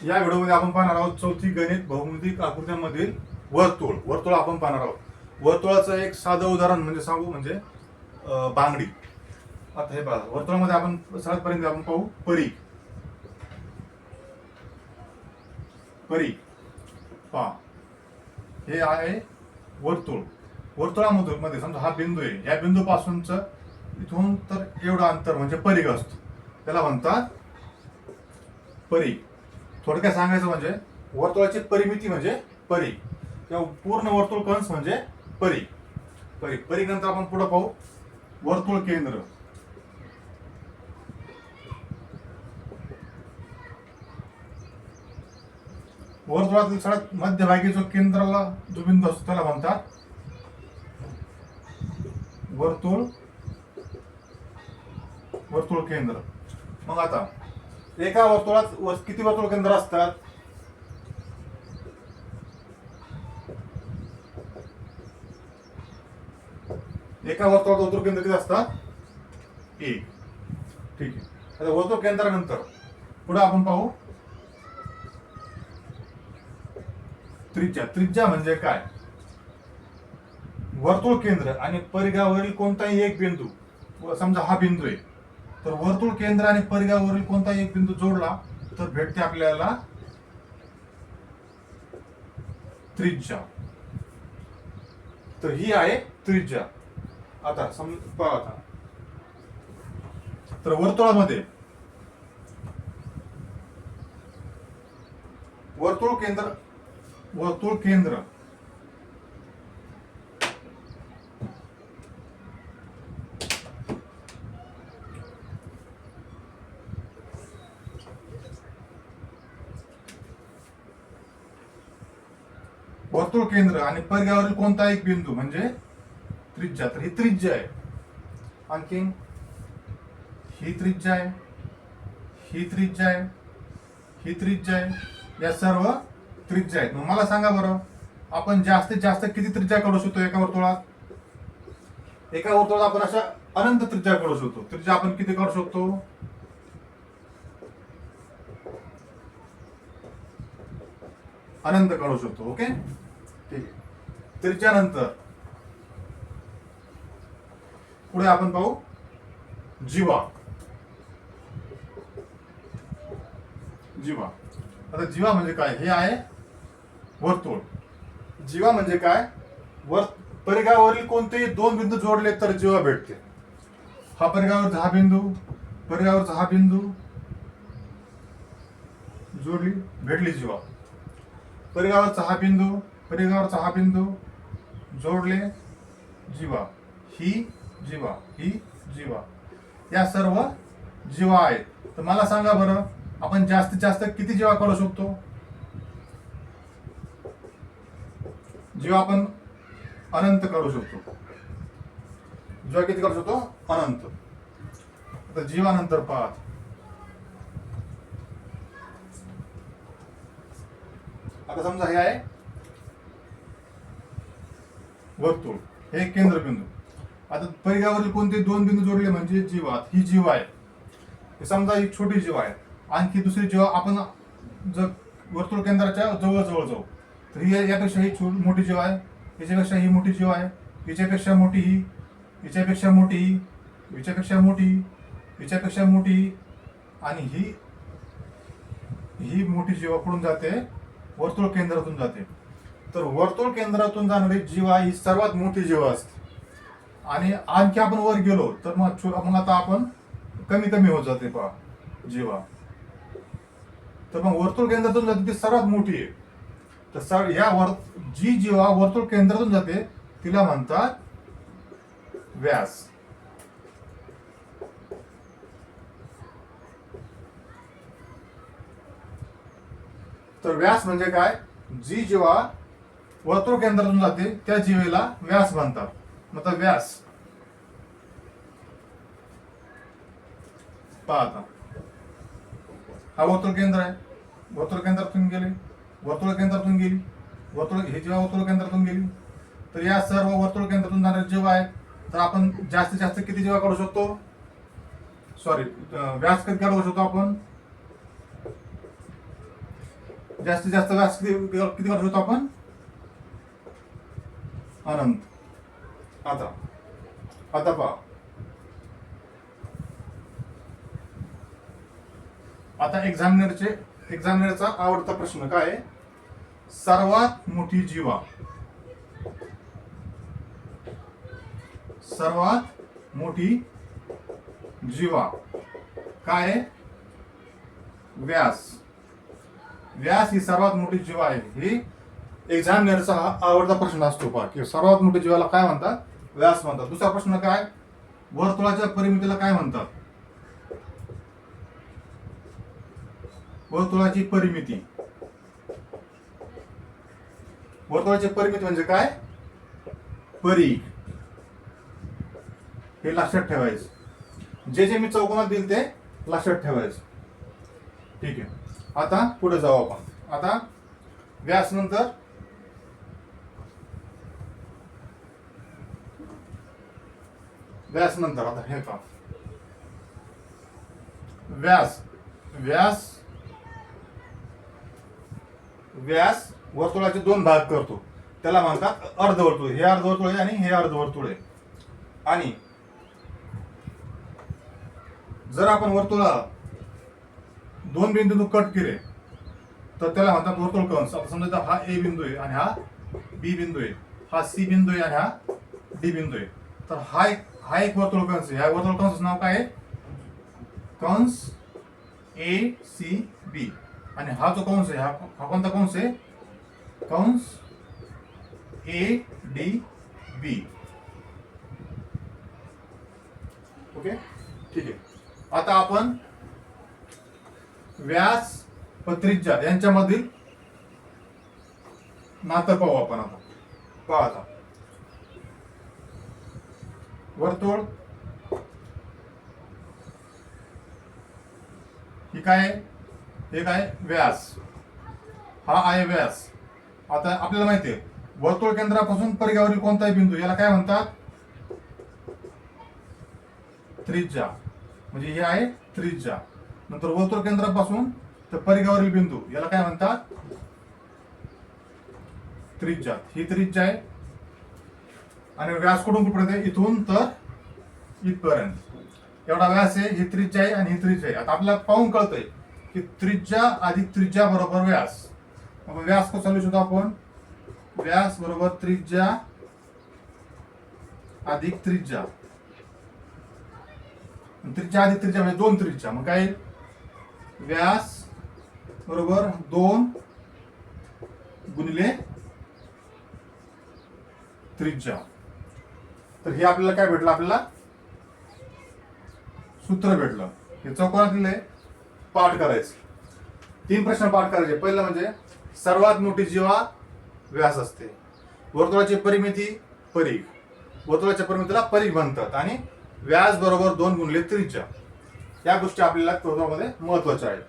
या व्हिडिओमध्ये आपण पाहणार आहोत चौथी गणित बहुमुखी आकृत्यांमधील वर्तुळ. वर्तुळ आपण पाहणार आहोत. वर्तुळाचं एक साधं उदाहरण म्हणजे सांगू म्हणजे बांगडी. आता हे बघा, वर्तुळामध्ये आपण सर्वात आपण पाहू परी. परी पहा, हे आहे वर्तुळ. वर्तुळामध्ये समजा हा बिंदू आहे, या बिंदूपासूनच इथून तर एवढं अंतर म्हणजे परिघ असतो, त्याला म्हणतात परी. थोडक्यात सांगायचं म्हणजे वर्तुळाची परिमिती म्हणजे परी किंवा पूर्ण वर्तुळ कंस म्हणजे परी. परी नंतर आपण पुढे पाहू वर्तुळ केंद्र. वर्तुळातील सगळ्यात मध्यभागी जो केंद्राला जो बिंदू असतो त्याला म्हणतात वर्तुळ केंद्र. मग आता एका वर्तुळात किती वर्तुळ केंद्र असतात? एका वर्तुळात वर्तुळ केंद्र किती असतात? एक. ठीक आहे. आता वर्तुळ केंद्रानंतर पुढे आपण पाहू त्रिज्या. त्रिज्या म्हणजे काय? वर्तुळ केंद्र आणि परिघावरील कोणताही एक बिंदू, समजा हा बिंदू आहे, तर वर्तुळ केंद्र आणि परिघावरील कोणताही एक बिंदू जोडला तर भेटते आपल्याला त्रिज्या. तर ही आहे त्रिज्या. आता पहा, आता तर वर्तुळ केंद्र वर्तुळ केंद्र आणि परिघावरील कोणता एक बिंदू म्हणजे त्रिज्या. तर ही त्रिज्या आहे. आणखी ही त्रिज्या आहे, ही त्रिज्या आहे, ही त्रिज्या आहे. या सर्व त्रिज्या आहेत. मग मला सांगा बरं, आपण जास्तीत जास्त किती त्रिज्या काढू शकतो एका वर्तुळात? एका वर्तुळात आपण अशा अनंत त्रिज्या काढू शकतो. त्रिज्या आपण किती काढू शकतो? अनंत काढू शकतो. ओके, ठीक आहे. त्रिज्यानंतर पुढे आपण पाहू जीवा. जीवा. आता जीवा म्हणजे काय? हे आहे वर्तुळ. जीवा म्हणजे काय? परिघावरील कोणतेही दोन बिंदू जोडले तर जीवा भेटते. हा परिघावरचा हा बिंदू, परिघावरचा हा बिंदू जोडली, भेटली जीवा. परिघावरचा हा बिंदू, परिघावरचा हा बिंदू जोडले, जीवा. ही जीवा, ही जीवा. या सर्व जीवा आहेत. तर मला सांगा बरं, आपण जास्तीत जास्त किती जीवा काढू शकतो? जीवा आपण अनंत काढू शकतो. जीवा किती काढू शकतो? अनंत. आता जीवानंतर पहा, आता समजा हे आहे वर्तुळ, हे केंद्रबिंदू. आता परिघावरील कोणते दोन बिंदू जोडले म्हणजे जीवा. ही जीवा आहे. समजा ही छोटी जीवा आहे. आणखी दुसरी जीवा आपण जर वर्तुळ केंद्राच्या जवळ जवळ जाऊ तर ही यापेक्षा ही मोठी जीवा आहे, याच्यापेक्षा ही मोठी जीवा आहे, याच्यापेक्षा मोठी ही, याच्यापेक्षा मोठी ही, याच्यापेक्षा मोठी, याच्यापेक्षा मोठी, आणि ही मोठी जीवा कुठून जाते? वर्तुळ केंद्रातून जाते. तर वर्तुळ केंद्रातून जाणारी जीवा ही सर्वात मोठी जीवा असते. आणि आणखी आपण वर गेलो तर मग आता आपण कमी कमी होत जाते पहा जीवा. तर मग वर्तुळ केंद्रातून जाते ती सर्वात मोठी आहे. तर जी जीवा वर्तुळ केंद्रातून जाते तिला म्हणतात व्यास. तर व्यास म्हणजे काय? जी जीवा वर्तुळ केंद्रातून जाते त्या जीवेला व्यास म्हणतात. मग व्यास पहा, आता हा वर्तुळ केंद्र आहे, वर्तुळ केंद्रातून गेली, वर्तुळ केंद्रातून गेली, ही जीवा वर्तुळ केंद्रातून गेली. तर या सर्व वर्तुळ केंद्रातून जाणारे जीवा आहेत. तर आपण जास्तीत जास्त किती जीवा काढू शकतो? व्यास किती काढू शकतो आपण? जास्तीत जास्त व्यास किती काढू शकतो आपण? अनंत. आता पहा, आता एक्झामिनरचा आवडता प्रश्न काय आहे? सर्वात मोठी जीवा, सर्वात मोठी जीवा काय आहे? व्यास. व्यास ही सर्वात मोठी जीवा आहे. ही एक्झामिनरचा हा आवडता प्रश्न असतो पहा, की सर्वात मोठी जीवाला काय म्हणतात? व्यास म्हणतात. दुसरा प्रश्न काय? वर्तुळाच्या परिमितीला काय म्हणतात? वर्तुळाची परिमिती. वर्तुळाची परिमिती म्हणजे काय? परिघ. हे लक्षात ठेवायचं. जे मी चौकोनात दिल ते लक्षात ठेवायचं. ठीक आहे. आता पुढे जाऊ आपण. आता व्यास नंतर आता हे पहा, व्यास वर्तुळाचे दोन भाग करतो, त्याला म्हणतात अर्धवर्तुळ. हे अर्धवर्तुळ आहे आणि हे अर्धवर्तुळ आहे. आणि जर आपण वर्तुळाला दोन बिंदू कट केले तर त्याला म्हणतात वर्तुळ कंस. आता समजा हा ए बिंदू आहे आणि हा बी बिंदू आहे, हा सी बिंदू आहे आणि हा डी बिंदू आहे. तर हा एक वर्तुळ कंस आहे. या वर्तुळ कंसाचं नाव काय आहे? कंस ए सी बी. आणि हा जो कंस आहे हा कोणता कंस आहे? कंस ए डी बी. ओके, ठीक आहे. आता आपण व्यास व त्रिज्या यांच्यामधील नातं पाहू आपण. आता पहा, आता वर्तुळ ही काय? हे काय? व्यास. हा आहे व्यास. आता आपल्याला माहिती आहे वर्तुळ केंद्रापासून परिघावरील कोणताही बिंदू याला काय म्हणतात? त्रिज्या. म्हणजे हे आहे त्रिज्या. नंतर वर्तुळ केंद्रापासून तर परिघावरील बिंदू याला काय म्हणतात? त्रिज्या. ही त्रिज्या आहे. आणि व्यास कुठून कुठपर्यंत आहे? इथून तर इथपर्यंत एवढा व्यास आहे. ही त्रिज्या आहे आणि ही त्रिज्या आहे. आता आपल्याला पाहून कळतंय की त्रिज्या अधिक त्रिज्या बरोबर व्यास. मग व्यास कसं लिहू शकतो आपण? व्यास बरोबर त्रिज्या अधिक त्रिज्या. त्रिज्या अधिक त्रिज्या म्हणजे दोन त्रिज्या. मग काय? व्यास बरोबर 2 गुणिले त्रिज्या. तर हे आपल्याला काय भेटलं? आपल्याला सूत्र भेटलं. हे चौकोनातले पाठ करायचं. 3 प्रश्न पाठ करायचे. पहिलं म्हणजे सर्वात मोठी जीवा व्यास असते. वर्तुळाची परिमिती परिघ. वर्तुळाच्या परिमितीला परिघ म्हणतात. आणि व्यास बरोबर 2 गुणिले त्रिज्या. या गोष्टी आपल्याला महत्वाच्या आहेत.